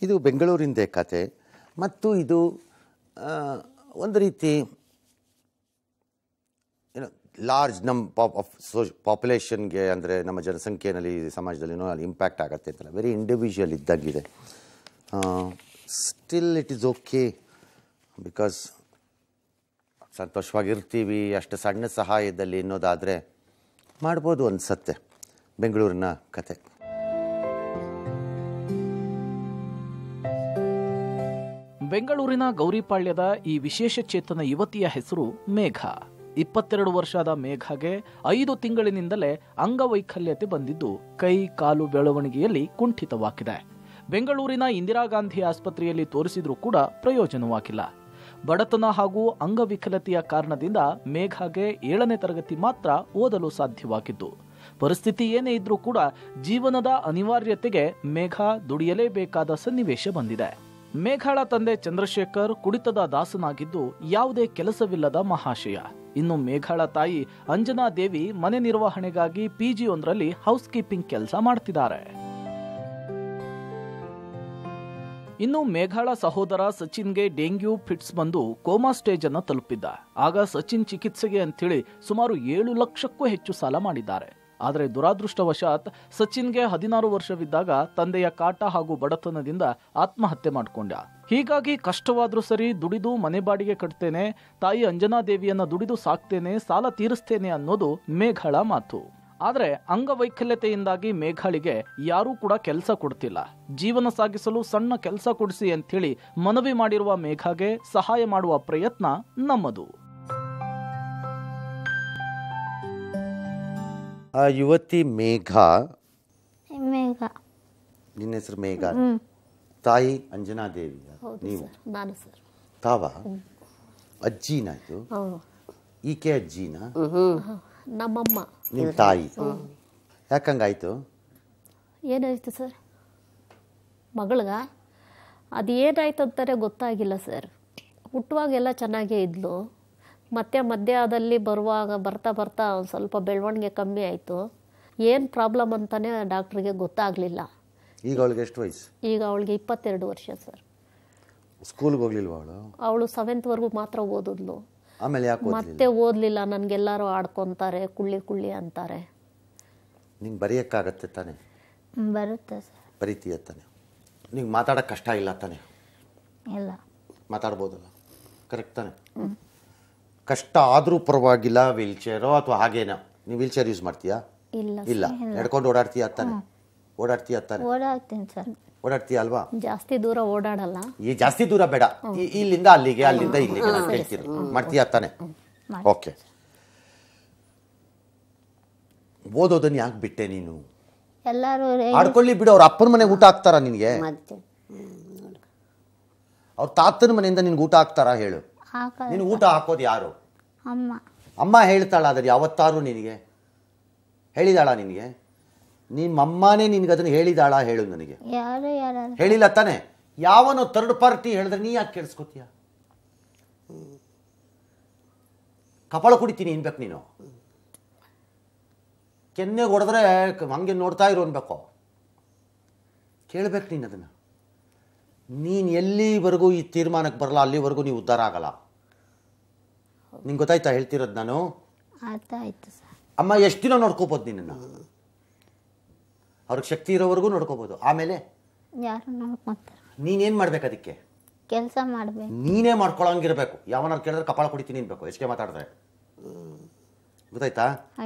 ಇದು ಬೆಂಗಳೂರಿಂದೇ ಕತೆ ಮತ್ತು ಇದು ಒಂದು ರೀತಿ ಏನೋ ಲಾರ್ಜ್ ಪಾಪ್ಯುಲೇಷನ್ಗೆ ಅಂದರೆ ನಮ್ಮ ಜನಸಂಖ್ಯೆಯಲ್ಲಿ ಸಮಾಜದಲ್ಲಿ ಅಲ್ಲಿ ಇಂಪ್ಯಾಕ್ಟ್ ಆಗುತ್ತೆ ಅಂತಲ್ಲ, ವೆರಿ ಇಂಡಿವಿಜುವಲ್ ಇದ್ದಂಗಿದೆ. Still it is okay because ಸಂತೋಷವಾಗಿರ್ತೀವಿ, ಅಷ್ಟು ಸಣ್ಣ ಸಹಾಯದಲ್ಲಿ ಅನ್ನೋದಾದರೆ ಮಾಡ್ಬೋದು ಅನಿಸತ್ತೆ. ಬೆಂಗಳೂರಿನ ಕತೆ. ಬೆಂಗಳೂರಿನ ಗೌರಿಪಾಳ್ಯದ ಈ ವಿಶೇಷ ಚೇತನ ಯುವತಿಯ ಹೆಸರು ಮೇಘ. 22 ವರ್ಷದ ಮೇಘಗೆ 5 ತಿಂಗಳಿನಿಂದಲೇ ಅಂಗವೈಕಲ್ಯತೆ ಬಂದಿದ್ದು ಕೈ ಕಾಲು ಬೆಳವಣಿಗೆಯಲ್ಲಿ ಕುಂಠಿತವಾಗಿದೆ. ಬೆಂಗಳೂರಿನ ಇಂದಿರಾ ಗಾಂಧಿ ಆಸ್ಪತ್ರೆಯಲ್ಲಿ ತೋರಿಸಿದ್ರೂ ಕೂಡ ಪ್ರಯೋಜನವಾಗಿಲ್ಲ. ಬಡತನ ಹಾಗೂ ಅಂಗವಿಕಲತೆಯ ಕಾರಣದಿಂದ ಮೇಘಗೆ 7ನೇ ತರಗತಿ ಮಾತ್ರ ಓದಲು ಸಾಧ್ಯವಾಗಿದ್ದು, ಪರಿಸ್ಥಿತಿ ಏನೇ ಇದ್ರೂ ಕೂಡ ಜೀವನದ ಅನಿವಾರ್ಯತೆಗೆ ಮೇಘ ದುಡಿಯಲೇಬೇಕಾದ ಸನ್ನಿವೇಶ ಬಂದಿದೆ. ಮೇಘಾಳ ತಂದೆ ಚಂದ್ರಶೇಖರ್ ಕುಡಿತದ ದಾಸನಾಗಿದ್ದು ಯಾವುದೇ ಕೆಲಸವಿಲ್ಲದ ಮಹಾಶಯ. ಇನ್ನು ಮೇಘಾಳ ತಾಯಿ ಅಂಜನಾ ದೇವಿ ಮನೆ ನಿರ್ವಹಣೆಗಾಗಿ PG ಒಂದರಲ್ಲಿ ಹೌಸ್ ಕೀಪಿಂಗ್ ಕೆಲಸ ಮಾಡ್ತಿದ್ದಾರೆ. ಇನ್ನು ಮೇಘಾಳ ಸಹೋದರ ಸಚಿನ್ಗೆ ಡೆಂಗ್ಯೂ ಫಿಟ್ಸ್ ಬಂದು ಕೋಮಾ ಸ್ಟೇಜ್ ಅನ್ನು ತಲುಪಿದ್ದ. ಆಗ ಸಚಿನ್ ಚಿಕಿತ್ಸೆಗೆ ಅಂತೇಳಿ ಸುಮಾರು 7 ಲಕ್ಷಕ್ಕೂ ಹೆಚ್ಚು ಸಾಲ ಮಾಡಿದ್ದಾರೆ. ಆದರೆ ದುರಾದೃಷ್ಟವಶಾತ್ ಸಚಿನ್ಗೆ 16 ವರ್ಷವಿದ್ದಾಗ ತಂದೆಯ ಕಾಟ ಹಾಗೂ ಬಡತನದಿಂದ ಆತ್ಮಹತ್ಯೆ ಮಾಡಿಕೊಂಡ. ಹೀಗಾಗಿ ಕಷ್ಟವಾದ್ರೂ ಸರಿ ದುಡಿದು ಮನೆ ಬಾಡಿಗೆ ಕಟ್ತೇನೆ, ತಾಯಿ ಅಂಜನಾ ದೇವಿಯನ್ನ ದುಡಿದು ಸಾಕ್ತೇನೆ, ಸಾಲ ತೀರಿಸ್ತೇನೆ ಅನ್ನೋದು ಮೇಘಾಳ ಮಾತು. ಆದರೆ ಅಂಗವೈಕಲ್ಯತೆಯಿಂದಾಗಿ ಮೇಘಾಳಿಗೆ ಯಾರೂ ಕೂಡ ಕೆಲಸ ಕೊಡ್ತಿಲ್ಲ. ಜೀವನ ಸಾಗಿಸಲು ಸಣ್ಣ ಕೆಲಸ ಕೊಡಿಸಿ ಅಂಥೇಳಿ ಮನವಿ ಮಾಡಿರುವ ಮೇಘಾಗೆ ಸಹಾಯ ಮಾಡುವ ಪ್ರಯತ್ನ ನಮ್ಮದು. ಆ ಯುವತಿ ಮೇಘ. ನಿನ್ನ ಹೆಸರು ಮೇಘ, ತಾಯಿ ಅಂಜನಾ ದೇವಿ, ನೀವು ತಾವ ಅಜ್ಜಿನ? ಇದು ಈಕೆ ಅಜ್ಜಿನ? ನಮ್ಮಮ್ಮ ನಿಮ್ಮ ತಾಯಿ. ಯಾಕಂಗಾಯ್ತು? ಏನಾಯ್ತು ಸರ್ ಮಗಳಿಗೆ? ಅದು ಏನಾಯ್ತು ಅಂತಾರೆ ಗೊತ್ತಾಗಿಲ್ಲ ಸರ್. ಹುಟ್ಟುವಾಗೆಲ್ಲ ಚೆನ್ನಾಗೇ ಇದ್ಲು. ಮತ್ತೆ ಮಧ್ಯದಲ್ಲಿ ಬರ್ತಾ ಒಂದು ಸ್ವಲ್ಪ ಬೆಳವಣಿಗೆ ಕಮ್ಮಿ ಆಯಿತು. ಏನು ಪ್ರಾಬ್ಲಮ್ ಅಂತಾನೆ ಡಾಕ್ಟ್ರಿಗೆ ಗೊತ್ತಾಗಲಿಲ್ಲ. ಈಗ ಅವಳಿಗೆ ಎಷ್ಟು ವಯಸ್ಸು? ಈಗ ಅವಳಿಗೆ 22 ವರ್ಷ ಸರ್. ಸ್ಕೂಲ್ಗೆ ಹೋಗ್ಲಿಲ್ವಾ ಅವಳು? ಅವಳು 7th ವರೆಗೂ ಮಾತ್ರ ಓದಿದ್ಲು. ಆಮೇಲೆ ಯಾಕೆ ಮತ್ತೆ ಓದಲಿಲ್ಲ. ನನಗೆಲ್ಲರೂ ಆಡ್ಕೊತಾರೆ, ಕುಳ್ಳಿ ಅಂತಾರೆ. ನಿಂಗೆ ಬರೆಯೋಕ್ಕಾಗತ್ತೆ ತಾನೆ? ಬರುತ್ತೆ ಸರ್. ಬರೀತೀಯ ತಾನೆ? ನಿಂಗೆ ಮಾತಾಡೋಕ್ಕೆ ಕಷ್ಟ ಇಲ್ಲ ತಾನೆ? ಇಲ್ಲ, ಮಾತಾಡ್ಬೋದಲ್ಲ, ಕರೆಕ್ಟ್ ತಾನೆ? ಕಷ್ಟ ಆದರೂ ಪರವಾಗಿಲ್ಲ, ವೀಲ್ ಚೇರೋ ಅಥವಾ ಹಾಗೇನೋ. ನೀವು ವೀಲ್ ಚೇರ್ ಯೂಸ್ ಮಾಡ್ತೀಯಾ? ಇಲ್ಲ, ನಡ್ಕೊಂಡು ಓಡಾಡ್ತೀಯ ತಾನೆ? ಓಡಾಡ್ತೀನಿ ಸರ್. ಓಡಾಡ್ತೀಯ ಅಲ್ವಾ? ಜಾಸ್ತಿ ದೂರ ಓಡಾಡಲ್ಲ. ಈ ಜಾಸ್ತಿ ದೂರ ಬೇಡ, ಇಲ್ಲಿಂದ ಅಲ್ಲಿಗೆ, ಅಲ್ಲಿಂದ ಇಲ್ಲಿಗೆ ನಾನು ಹೇಳ್ತೀನಿ. ಮಾಡ್ತೀಯ ತಾನೆ? ಓಕೆ. ಓದೋದನ್ನ ಯಾಕೆ ಬಿಟ್ಟೆ ನೀನು? ಎಲ್ಲರೂ ಆಡ್ಕೊಳ್ಳಿ ಬಿಡು. ಅವ್ರ ಅಪ್ಪನ ಮನೆಗೆ ಊಟ ಹಾಕ್ತಾರ ನಿನಗೆ? ಅವ್ರ ತಾತನ ಮನೆಯಿಂದ ನಿನ್ಗೆ ಊಟ ಹಾಕ್ತಾರ? ಹೇಳು. ನೀನು ಊಟ ಹಾಕೋದು ಯಾರು? ಅಮ್ಮ ಹೇಳ್ತಾಳ? ಅದ್ರ ಯಾವತ್ತಾರು ನಿನಗೆ ಹೇಳಿದಾಳ? ನಿನಗೆ ನಿಮ್ಮಮ್ಮನೇ ನಿನ್ಗೆ ಅದನ್ನ ಹೇಳಿದಾಳ? ಹೇಳು ನನಗೆ. ಹೇಳಿಲ್ಲ ತಾನೆ? ಯಾವನೋ ಥರ್ಡ್ ಪಾರ್ಟಿ ಹೇಳಿದ್ರೆ ನೀ ಯಾಕೆ ಕೇಳಿಸ್ಕೊತೀಯ? ಕಪಾಳ ಕುಡಿತೀನಿ ಅನ್ಬೇಕು ನೀನು. ಕೆನ್ನೆಗೆ ಹೊಡೆದ್ರೆ ಹಂಗೆ ನೋಡ್ತಾ ಇರೋ ಅನ್ಬೇಕು. ಕೇಳ್ಬೇಕು ನೀನು ಅದನ್ನ. ನೀನು ಎಲ್ಲಿವರೆಗೂ ಈ ತೀರ್ಮಾನಕ್ಕೆ ಬರಲ್ಲ ಅಲ್ಲಿವರೆಗೂ ನೀವು ಉದ್ಧಾರ ಆಗಲ್ಲ. ನಿಂಗೆ ಗೊತ್ತಾಯ್ತಾ ಹೇಳ್ತಿರೋದು ನಾನು? ಅಮ್ಮ ಎಷ್ಟು ದಿನ ನೋಡ್ಕೋಬೋದು ನಿನ್ನನ್ನು? ಅವ್ರಿಗೆ ಶಕ್ತಿ ಇರೋವರೆಗೂ ನೋಡ್ಕೋಬೋದು. ಆಮೇಲೆ ನೀನೇನು ಮಾಡ್ಬೇಕು? ಅದಕ್ಕೆ ಕೆಲಸ ಮಾಡಬೇಕು. ನೀನೇ ಮಾಡ್ಕೊಳಂಗಿರ್ಬೇಕು. ಯಾವನಾರು ಕೇಳಿದ್ರೆ ಕಪಾಳ ಕುಡಿತೀನಿ ಅನ್ಬೇಕು ಎಷ್ಟೇ ಮಾತಾಡಿದ್ರೆ. ಗೊತ್ತಾಯ್ತಾ?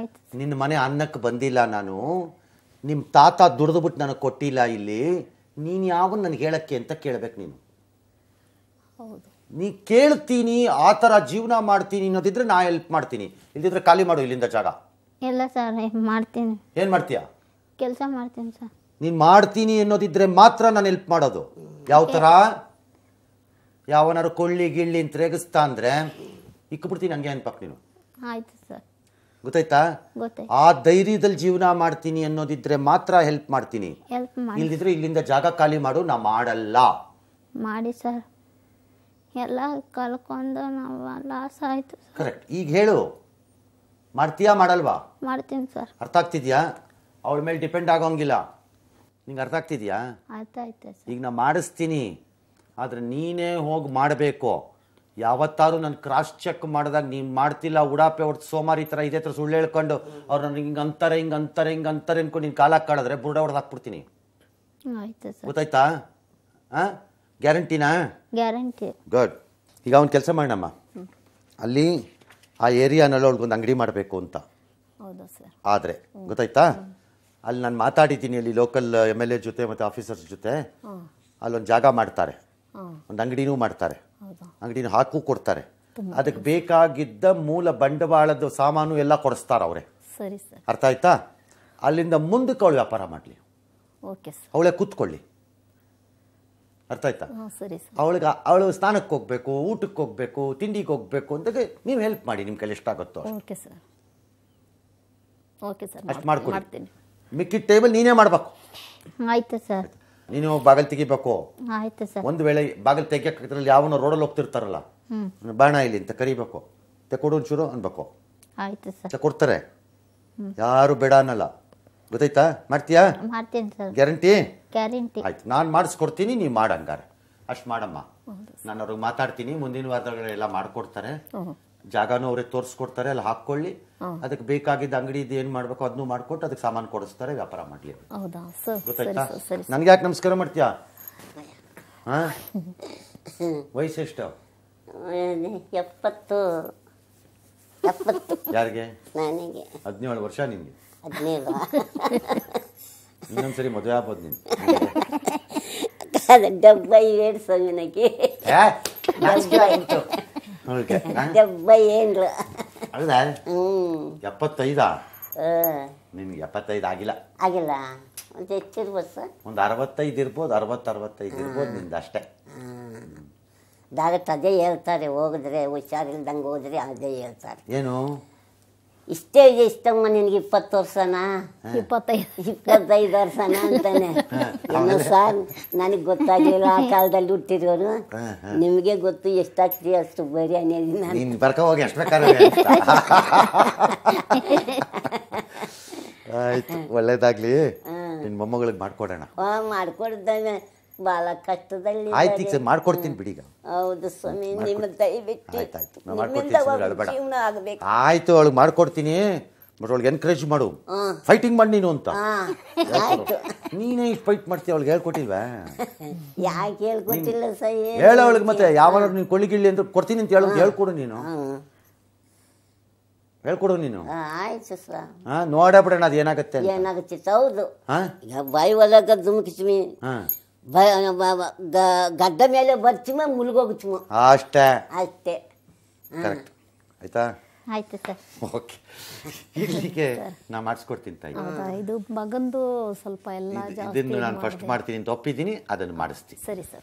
ನಿನ್ನ ಮನೆ ಅನ್ನಕ್ಕೆ ಬಂದಿಲ್ಲ ನಾನು, ನಿಮ್ಮ ತಾತ ದುಡಿದ್ಬಿಟ್ಟು ನನಗೆ ಕೊಟ್ಟಿಲ್ಲ ಇಲ್ಲಿ, ನೀನು ಯಾವನ್ ನನಗೆ ಹೇಳಕ್ಕೆ ಅಂತ ಕೇಳಬೇಕು ನೀನು. ನೀ ಕೇಳ್ತೀನಿ, ಆ ಥರ ಜೀವನ ಮಾಡ್ತೀನಿ ಅನ್ನೋದಿದ್ರೆ ನಾ ಹೆಲ್ಪ್ ಮಾಡ್ತೀನಿ. ಇಲ್ದಿದ್ರೆ ಖಾಲಿ ಮಾಡು ಇಲ್ಲಿಂದ ಜಾಗ. ಇಲ್ಲ ಸರ್, ಮಾಡ್ತೀನಿ. ಏನು ಮಾಡ್ತೀಯ? ಕೆಲಸ ಮಾಡ್ತೀನಿ ಸರ್. ನೀನು ಮಾಡ್ತೀನಿ ಅನ್ನೋದಿದ್ರೆ ಮಾತ್ರ ನಾನು ಹೆಲ್ಪ್ ಮಾಡೋದು. ಯಾವ ಥರ? ಯಾವನಾರು ಕೊಳ್ಳಿ ಗಿಳ್ಳಿ ಅಂತ ರೇಗಿಸ್ತಾ ಅಂದರೆ ಇಕ್ಬಿಡ್ತೀನಿ ಹಂಗೆ ಅನ್ಬೇಕು ನೀನು. ಆಯ್ತು ಸರ್. ಗೊತ್ತಾಯ್ತಾ? ಆ ಧೈರ್ಯದಲ್ಲಿ ಜೀವನ ಮಾಡ್ತೀನಿ ಅನ್ನೋದಿದ್ರೆ ಮಾತ್ರ ಹೆಲ್ಪ್ ಮಾಡ್ತೀನಿ. ಇಲ್ದಿದ್ರೆ ಇಲ್ಲಿಂದ ಜಾಗ ಖಾಲಿ ಮಾಡು. ನಾ ಮಾಡಲ್ಲ. ಮಾಡಿ ಸರ್. ಎಲ್ಲ ಕಲ್ಕೊಂಡು ನಾವು ಲಾಸ್ ಆಯ್ತು. ಕರೆಕ್ಟ್. ಈಗ ಹೇಳು, ಮಾಡ್ತೀಯಾ ಮಾಡಲ್ವಾ? ಮಾಡ್ತೀನಿ ಸರ್. ಅರ್ಥ ಆಗ್ತಿದ್ಯಾ? ಅವಳ ಮೇಲೆ ಡಿಪೆಂಡ್ ಆಗೋಂಗಿಲ್ಲ. ನಿಂಗೆ ಅರ್ಥ ಆಗ್ತಿದ್ಯಾ? ಅರ್ಥ ಆಯ್ತು ಸರ್. ಈಗ ನಾ ಮಾಡಿಸ್ತೀನಿ, ಆದರೆ ನೀನೇ ಹೋಗಿ ಮಾಡಬೇಕು. ಯಾವತ್ತಾರು ನಾನು ಕ್ರಾಸ್ ಚೆಕ್ ಮಾಡಿದಾಗ ನೀನು ಮಾಡ್ತಿಲ್ಲ, ಉಡಾಪೆ ಹೊಡ್ತು ಸೋಮಾರಿ ಥರ ಇದೇ ಥರ ಸುಳ್ಳು ಹೇಳ್ಕೊಂಡು ಅವ್ರು ನನಗೆ ಹಿಂಗೆ ಅಂತಾರೆ ಅನ್ಕೊಂಡು ನೀನು ಕಾಲಾಗಿ ಕಾಳಿದ್ರೆ ಬುರುಡ ಹೊಡೆದು ಹಾಕ್ಬಿಡ್ತೀನಿ. ಆಯ್ತು ಸರ್. ಗೊತ್ತಾಯ್ತಾ? ಹಾಂ, ಗ್ಯಾರಂಟಿನಾ? ಗ್ಯಾರಂಟಿ. ಗುಡ್. ಈಗ ಅವ್ನು ಕೆಲಸ ಮಾಡೋಣಮ್ಮ, ಅಲ್ಲಿ ಆ ಏರಿಯಾನಲ್ಲಿ ಅವ್ಳಿಗೊಂದು ಅಂಗಡಿ ಮಾಡಬೇಕು ಅಂತ. ಹೌದಾ ಸರ್? ಆದರೆ ಗೊತ್ತಾಯ್ತಾ, ಅಲ್ಲಿ ನಾನು ಮಾತಾಡಿದ್ದೀನಿ, ಅಲ್ಲಿ ಲೋಕಲ್ MLA ಜೊತೆ ಮತ್ತು ಆಫೀಸರ್ಸ್ ಜೊತೆ. ಅಲ್ಲೊಂದು ಜಾಗ ಮಾಡ್ತಾರೆ, ಒಂದು ಅಂಗಡಿನೂ ಮಾಡ್ತಾರೆ, ಅಂಗಡಿನೂ ಹಾಕು ಕೊಡ್ತಾರೆ. ಅದಕ್ಕೆ ಬೇಕಾಗಿದ್ದ ಮೂಲ ಬಂಡವಾಳದ ಸಾಮಾನು ಎಲ್ಲ ಕೊಡಿಸ್ತಾರೆ ಅವರೇ. ಸರಿ ಸರ್. ಅರ್ಥ ಆಯ್ತಾ? ಅಲ್ಲಿಂದ ಮುಂದಕ್ಕೆ ಅವಳು ವ್ಯಾಪಾರ ಮಾಡಲಿ, ಓಕೆ ಸರ್. ಅವಳೇ ಕೂತ್ಕೊಳ್ಳಿ. ಅರ್ಥ ಆಯ್ತಾ? ಸರಿ ಸರ್. ಅವಳು ಸ್ನಾನಕ್ಕೆ ಹೋಗ್ಬೇಕು, ಊಟಕ್ಕೆ ಹೋಗ್ಬೇಕು, ತಿಂಡಿಗೆ ಹೋಗ್ಬೇಕು ಅಂದಾಗ ನೀವು ಹೆಲ್ಪ್ ಮಾಡಿ, ನಿಮ್ಮ ಕೈಲಿ ಎಷ್ಟಾಗುತ್ತೋ. Okay sir. ಓಕೆ ಸರ್, ಅಷ್ಟು ಮಾಡ್ಕೊಡಿ. ಮಾಡ್ತೀನಿ. ಮಿಕ್ಕಿದ ಟೇಬಲ್ ನೀನೇ ಮಾಡಬೇಕು. ಆಯ್ತು ಸರ್. ನೀನು ಬಾಗಿಲು ತೆಗಿಬೇಕು. ಆಯ್ತು ಸರ್. ಒಂದು ವೇಳೆ ಬಾಗಿಲು ತೆಗಿಯೋದ್ರಲ್ಲಿ ಯಾವನೋ ರೋಡಲ್ಲಿ ಹೋಗ್ತಿರ್ತಾರಲ್ಲ, ಬಾಣ ಇಲ್ಲಿ ಅಂತ ಕರಿಬೇಕು, ಕೊಡು ಒಂಚೂರು ಅನ್ಬೇಕು. ಆಯ್ತು ಸರ್. ಕೊಡ್ತಾರೆ, ಯಾರು ಬೇಡ ಅನ್ನಲ್ಲ. ಗೊತ್ತಾಯ್ತಾ? ಮಾಡ್ತೀಯಾ? ಮಾಡ್ತೀನಿ ಸರ್. ಗ್ಯಾರಂಟಿ? ಗ್ಯಾರಂಟಿ. ಆಯ್ತು, ನಾನು ಮಾಡಿಸ್ಕೊಡ್ತೀನಿ, ನೀವು ಮಾಡಂಗಾರೆ ಅಷ್ಟು ಮಾಡಮ್ಮ. ನಾನು ಅವ್ರಿಗೆ ಮಾತಾಡ್ತೀನಿ, ಮುಂದಿನ ವಾರದಲ್ಲಿ ಎಲ್ಲ ಮಾಡಿಕೊಡ್ತಾರೆ. ಜಾಗನೂ ಅವರೇ ತೋರಿಸ್ಕೊಡ್ತಾರೆ, ಅಲ್ಲಿ ಹಾಕ್ಕೊಳ್ಳಿ. ಅದಕ್ಕೆ ಬೇಕಾಗಿದ್ದ ಅಂಗಡಿದು ಏನು ಮಾಡಬೇಕು ಅದನ್ನು ಮಾಡಿಕೊಟ್ಟು ಅದಕ್ಕೆ ಸಾಮಾನು ಕೊಡಿಸ್ತಾರೆ, ವ್ಯಾಪಾರ ಮಾಡಲಿ. ಹೌದಾ ಸರ್? ಗೊತ್ತಾಯ್ತಾ? ಸರಿ. ನನಗೆ ಯಾಕೆ ನಮಸ್ಕಾರ ಮಾಡ್ತೀಯಾ? ಹಾಂ, ವಯಸ್ಸೆಷ್ಟು? 70. ಯಾರಿಗೆ? ನನಗೆ 17 ವರ್ಷ. ನಿನ್ಗೆ 17. ಇನ್ನೊಂದ್ಸರಿ ಮದುವೆ ಆಗ್ಬೋದು ನೀನು. 77 ನನಗೆ. 77. ಹೌದಾ? 75? ನಿನ್ಗೆ 75 ಆಗಿಲ್ಲ. ಆಗಿಲ್ಲ, ಒಂದು ಹೆಚ್ಚಿರ್ಬೋದು ಸರ್. ಒಂದು 65 ಇರ್ಬೋದು, 60-65 ಇರ್ಬೋದು ನಿಂದು ಅಷ್ಟೇ. ಡಾಕ್ಟರ್ ಅದೇ ಹೇಳ್ತಾರೆ, ಹೋಗಿದ್ರೆ ಹುಷಾರಿಲ್ದಂಗೆ ಹೋದ್ರೆ ಅದೇ ಹೇಳ್ತಾರೆ. ಏನು ಇಷ್ಟೇ ಇಷ್ಟಮ್ಮ ನಿನಗೆ 20 ವರ್ಷನಾ 25 ವರ್ಷನಾ ಅಂತಾನೆ. ಏನೋ ಸರ್ ನನಗೆ ಗೊತ್ತಾಗಲಿಲ್ಲ, ಆ ಕಾಲದಲ್ಲಿ ಹುಟ್ಟಿರೋರು. ನಿಮಗೆ ಗೊತ್ತು ಎಷ್ಟಾಗ್ತಿ ಅಷ್ಟು ಬರೀ ಅನ್ನೋದು. ನೀನು ಬರ್ಕ ಹೋಗಿ ಎಷ್ಟು ಬೇಕಾದ್ರೆ. ಆಯ್ತು, ಒಳ್ಳೇದಾಗ್ಲಿ. ನಿನ್ನ ಮೊಮ್ಮಗಳಿಗೆ ಮಾಡ್ಕೊಡೋಣ. ಮಾಡ್ಕೊಡ್ತಾನೆ, ಭಾಳ ಕಷ್ಟದಲ್ಲಿ. ಆಯ್ತು, ಈಗ ಮಾಡ್ಕೊಡ್ತೀನಿ ಬಿಡೀಗ. ಹೌದು ಸ್ವಾಮಿ, ನಿಮ್ಮ ದಯವಿಟ್ಟು ಜೀವನ ಆಗಬೇಕು. ಆಯ್ತು, ಅವಳಿಗೆ ಮಾಡ್ಕೊಡ್ತೀನಿ. ಬಟ್ ಅವಳಿಗೆ ಎನ್ಕರೇಜ್ ಮಾಡು, ಫೈಟಿಂಗ್ ಮಾಡಿ ನೀನು ಅಂತ. ನೀನೇ ಇಷ್ಟು ಫೈಟ್ ಮಾಡ್ತೀಯ, ಅವಳಿಗೆ ಹೇಳ್ಕೊಟ್ಟಿಲ್ವಾ? ಯಾಕೆ ಹೇಳ್ಕೊಟ್ಟಿಲ್ಲ ಸರ್? ಹೇಳ ಅವಳಿಗೆ. ಮತ್ತೆ ಯಾವಾಗ ನೀನು ಕೊಳ್ಳಿಗಿಳ್ಳಿ ಅಂತ ಕೊಡ್ತೀನಿ ಅಂತ ಹೇಳ್ಕೊಡು ನೀನು. ಹೇಳ್ಕೊಡು ನೀನು. ಆಯ್ತು ಸರ್. ನೋಡಬಿಡೋಣ ಅದು ಏನಾಗುತ್ತೆ. ಏನಾಗುತ್ತೆ? ಹೌದು, ಈಗ ಬಾಯಿ ಒಳಗ ಧುಮುಕಿಸ್ಮಿ, ಗಡ್ಡ ಮೇಲೆ ಬರ್ತೀಮ, ಮುಳುಗೋಗ್ತೀಮ ಅಷ್ಟೇ. ಅಷ್ಟೇ. ಕರೆಕ್ಟ್ ಆಯ್ತಾ? ಆಯ್ತು ಸರ್. ಓಕೆ, ಇಡ್ಲಿಕ್ಕೆ ನಾ ಮಾಡಿಸ್ಕೊಡ್ತೀನಿ ತಾಯಿ. ಇದು ಮಗಂದು ಸ್ವಲ್ಪ ಎಲ್ಲ ಇದನ್ನು ನಾನು ಫಸ್ಟ್ ಮಾಡ್ತೀನಿ ಅಂತ ಒಪ್ಪಿದ್ದೀನಿ, ಅದನ್ನು ಮಾಡಿಸ್ತೀನಿ. ಸರಿ ಸರ್.